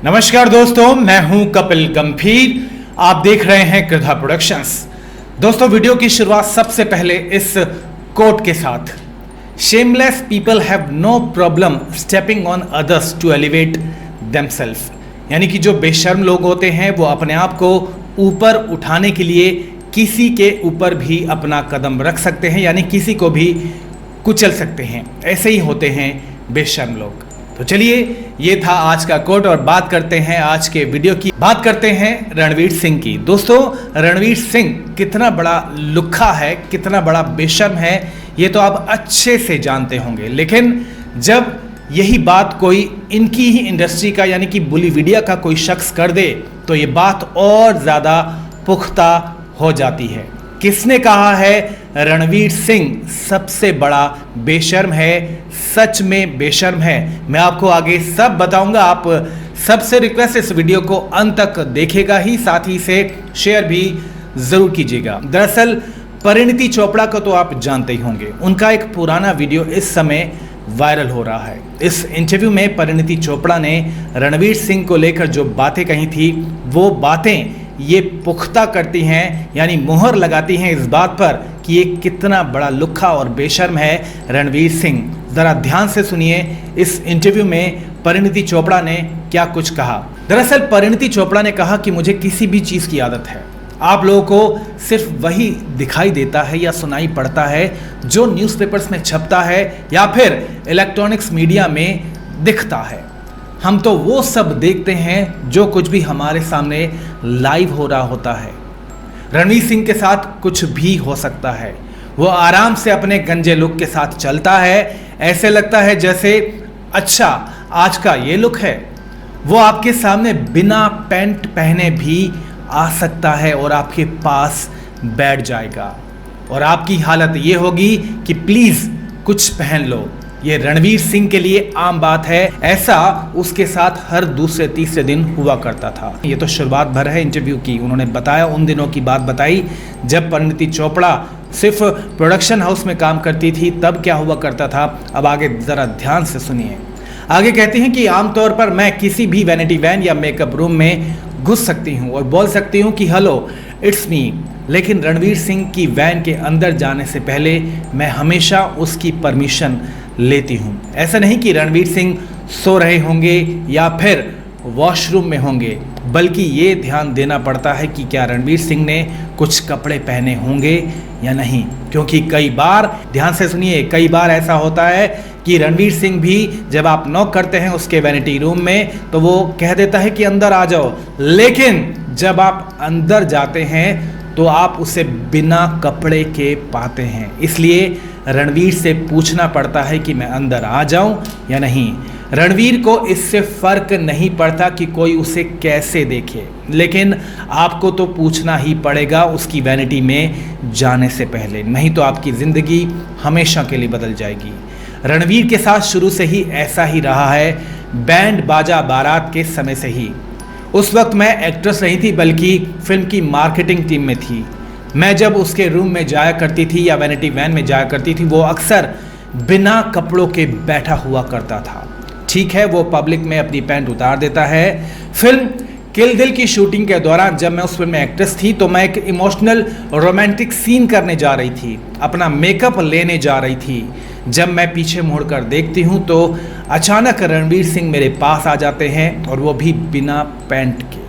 नमस्कार दोस्तों, मैं हूं कपिल गंभीर। आप देख रहे हैं कृधा प्रोडक्शंस। दोस्तों, वीडियो की शुरुआत सबसे पहले इस कोट के साथ। Shameless people have no problem stepping on others to elevate themselves. यानी कि जो बेशर्म लोग होते हैं वो अपने आप को ऊपर उठाने के लिए किसी के ऊपर भी अपना कदम रख सकते हैं, यानी किसी को भी कुचल सकते हैं। ऐसे ही होते हैं बेशर्म लोग। तो चलिए, ये था आज का कोट और बात करते हैं आज के वीडियो की। बात करते हैं रणवीर सिंह की। दोस्तों, रणवीर सिंह कितना बड़ा लुक्खा है, कितना बड़ा बेशर्म है, ये तो आप अच्छे से जानते होंगे। लेकिन जब यही बात कोई इनकी ही इंडस्ट्री का यानी कि बॉलीवुडिया का कोई शख्स कर दे तो ये बात और ज़्यादा पुख्ता हो जाती है। किसने कहा है रणवीर सिंह सबसे बड़ा बेशर्म है, सच में बेशर्म है? मैं आपको आगे सब बताऊंगा। आप सबसे रिक्वेस्ट इस वीडियो को अंत तक देखेगा ही, साथ ही से शेयर भी जरूर कीजिएगा। दरअसल परिणीति चोपड़ा को तो आप जानते ही होंगे। उनका एक पुराना वीडियो इस समय वायरल हो रहा है। इस इंटरव्यू में परिणीति चोपड़ा ने रणवीर सिंह को लेकर जो बातें कही थी वो बातें ये पुख्ता करती हैं, यानी मुहर लगाती हैं इस बात पर कि ये कितना बड़ा लुक्खा और बेशर्म है रणवीर सिंह। ज़रा ध्यान से सुनिए इस इंटरव्यू में परिणीति चोपड़ा ने क्या कुछ कहा। दरअसल परिणीति चोपड़ा ने कहा कि मुझे किसी भी चीज़ की आदत है। आप लोगों को सिर्फ वही दिखाई देता है या सुनाई पड़ता है जो न्यूज़पेपर्स में छपता है या फिर इलेक्ट्रॉनिक्स मीडिया में दिखता है। हम तो वो सब देखते हैं जो कुछ भी हमारे सामने लाइव हो रहा होता है। रणवीर सिंह के साथ कुछ भी हो सकता है। वो आराम से अपने गंजे लुक के साथ चलता है। ऐसे लगता है जैसे अच्छा आज का ये लुक है। वो आपके सामने बिना पैंट पहने भी आ सकता है और आपके पास बैठ जाएगा और आपकी हालत ये होगी कि प्लीज़ कुछ पहन लो। ये रणवीर सिंह के लिए आम बात है। ऐसा उसके साथ हर दूसरे तीसरे दिन हुआ करता था। ये तो शुरुआत भर है इंटरव्यू की। उन्होंने बताया, उन दिनों की बात बताई जब परिणीति चोपड़ा सिर्फ प्रोडक्शन हाउस में काम करती थी, तब क्या हुआ करता था। अब आगे ज़रा ध्यान से सुनिए। आगे कहती हैं कि आमतौर पर मैं किसी भी वैनिटी वैन या मेकअप रूम में घुस सकती हूँ और बोल सकती हूँ कि हेलो इट्स मी, लेकिन रणवीर सिंह की वैन के अंदर जाने से पहले मैं हमेशा उसकी परमिशन लेती हूँ। ऐसा नहीं कि रणवीर सिंह सो रहे होंगे या फिर वॉशरूम में होंगे, बल्कि ये ध्यान देना पड़ता है कि क्या रणवीर सिंह ने कुछ कपड़े पहने होंगे या नहीं। क्योंकि कई बार, ध्यान से सुनिए, कई बार ऐसा होता है कि रणवीर सिंह भी जब आप नॉक करते हैं उसके वैनिटी रूम में तो वो कह देता है कि अंदर आ जाओ, लेकिन जब आप अंदर जाते हैं तो आप उसे बिना कपड़े के पाते हैं। इसलिए रणवीर से पूछना पड़ता है कि मैं अंदर आ जाऊं या नहीं। रणवीर को इससे फर्क नहीं पड़ता कि कोई उसे कैसे देखे, लेकिन आपको तो पूछना ही पड़ेगा उसकी वैनिटी में जाने से पहले, नहीं तो आपकी ज़िंदगी हमेशा के लिए बदल जाएगी। रणवीर के साथ शुरू से ही ऐसा ही रहा है, बैंड बाजा बारात के समय से ही। उस वक्त मैं एक्ट्रेस नहीं थी बल्कि फिल्म की मार्केटिंग टीम में थी। मैं जब उसके रूम में जाया करती थी या वैनिटी वैन में जाया करती थी, वो अक्सर बिना कपड़ों के बैठा हुआ करता था। ठीक है, वो पब्लिक में अपनी पैंट उतार देता है। फिल्म किल दिल की शूटिंग के दौरान जब मैं उस फिल्म में एक्ट्रेस थी तो मैं एक इमोशनल रोमांटिक सीन करने जा रही थी, अपना मेकअप लेने जा रही थी। जब मैं पीछे मुड़कर देखती हूँ तो अचानक रणवीर सिंह मेरे पास आ जाते हैं और वो भी बिना पैंट के।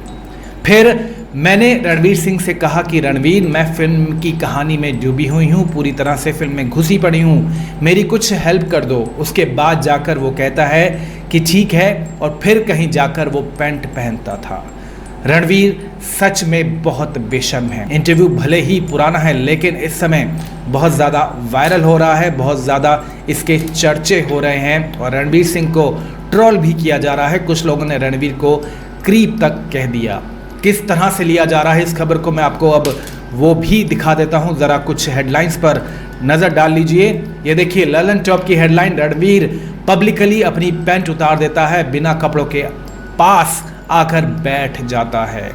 फिर मैंने रणवीर सिंह से कहा कि रणवीर, मैं फिल्म की कहानी में डूबी हुई हूँ, पूरी तरह से फिल्म में घुसी पड़ी हूँ, मेरी कुछ हेल्प कर दो। उसके बाद जाकर वो कहता है कि ठीक है और फिर कहीं जाकर वो पैंट पहनता था। रणवीर सच में बहुत बेशर्म है। इंटरव्यू भले ही पुराना है लेकिन इस समय बहुत ज़्यादा वायरल हो रहा है, बहुत ज़्यादा इसके चर्चे हो रहे हैं और रणवीर सिंह को ट्रोल भी किया जा रहा है। कुछ लोगों ने रणवीर को क्रीप तक कह दिया। किस तरह से लिया जा रहा है इस खबर को मैं आपको अब वो भी दिखा देता हूँ। ज़रा कुछ हेडलाइंस पर नज़र डाल लीजिए। ये देखिए, ललन टॉप की हेडलाइन, रणवीर पब्लिकली अपनी पैंट उतार देता है, बिना कपड़ों के पास आकर बैठ जाता है।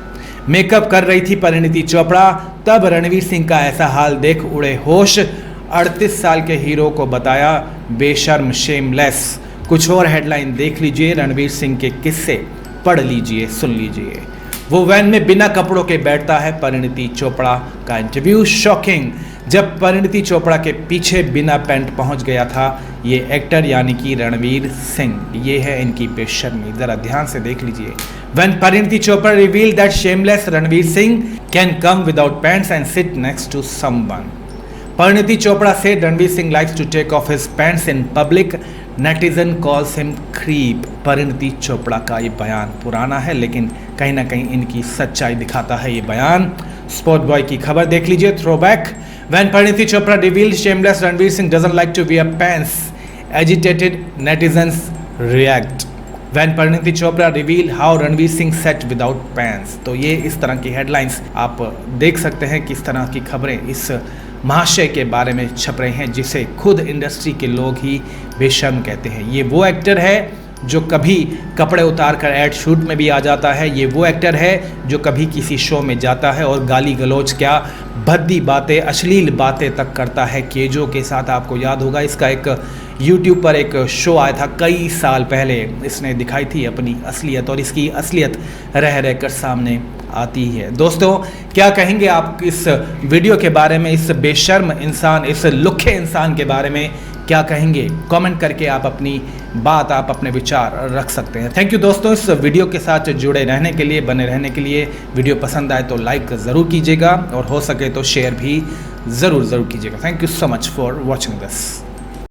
मेकअप कर रही थी परिणीति चोपड़ा, तब रणवीर सिंह का ऐसा हाल देख उड़े होश। 38 साल के हीरो को बताया बेशर्म, शेमलेस। कुछ और हेडलाइन देख लीजिए। रणवीर सिंह के किस्से, पढ़ लीजिए, सुन लीजिए। वो वैन में बिना कपड़ों के बैठता है, परिणीति चोपड़ा का इंटरव्यू शॉकिंग। जब परिणीति चोपड़ा के पीछे बिना पैंट पहुंच गया था ये एक्टर यानी कि रणवीर सिंह, ये है इनकी बेशर्मी। जरा ध्यान से देख लीजिए। When Parineeti Chopra revealed that shameless Ranveer Singh can come without pants and sit next to someone. Parineeti Chopra said Ranveer Singh likes to take off his pants in public. Netizen calls him creep. Parineeti Chopra का ये बयान पुराना है लेकिन कहीं ना कहीं इनकी सच्चाई दिखाता है ये बयान। स्पोर्ट बॉय की खबर देख लीजिए, throwback. When Parineeti Chopra revealed shameless Ranveer Singh doesn't like to wear pants, agitated netizens react. When Parineeti Chopra reveal how Ranveer Singh set without pants. तो ये इस तरह की हेडलाइंस आप देख सकते हैं, किस तरह की खबरें इस महाशय के बारे में छप रही हैं जिसे खुद इंडस्ट्री के लोग ही बेशर्म कहते हैं। ये वो एक्टर है जो कभी कपड़े उतार कर एड शूट में भी आ जाता है। ये वो एक्टर है जो कभी किसी शो में जाता है और गाली गलौज क्या भद्दी बातें, अश्लील बातें तक करता है केजो के साथ। आपको याद होगा इसका एक YouTube पर एक शो आया था कई साल पहले, इसने दिखाई थी अपनी असलियत और इसकी असलियत रह रहकर सामने आती है। दोस्तों क्या कहेंगे आप इस वीडियो के बारे में, इस बेशर्म इंसान, इस लुखे इंसान के बारे में क्या कहेंगे? कमेंट करके आप अपनी बात, आप अपने विचार रख सकते हैं। थैंक यू दोस्तों इस वीडियो के साथ जुड़े रहने के लिए, बने रहने के लिए। वीडियो पसंद आए तो लाइक ज़रूर कीजिएगा और हो सके तो शेयर भी ज़रूर कीजिएगा। Thank you so much for watching this.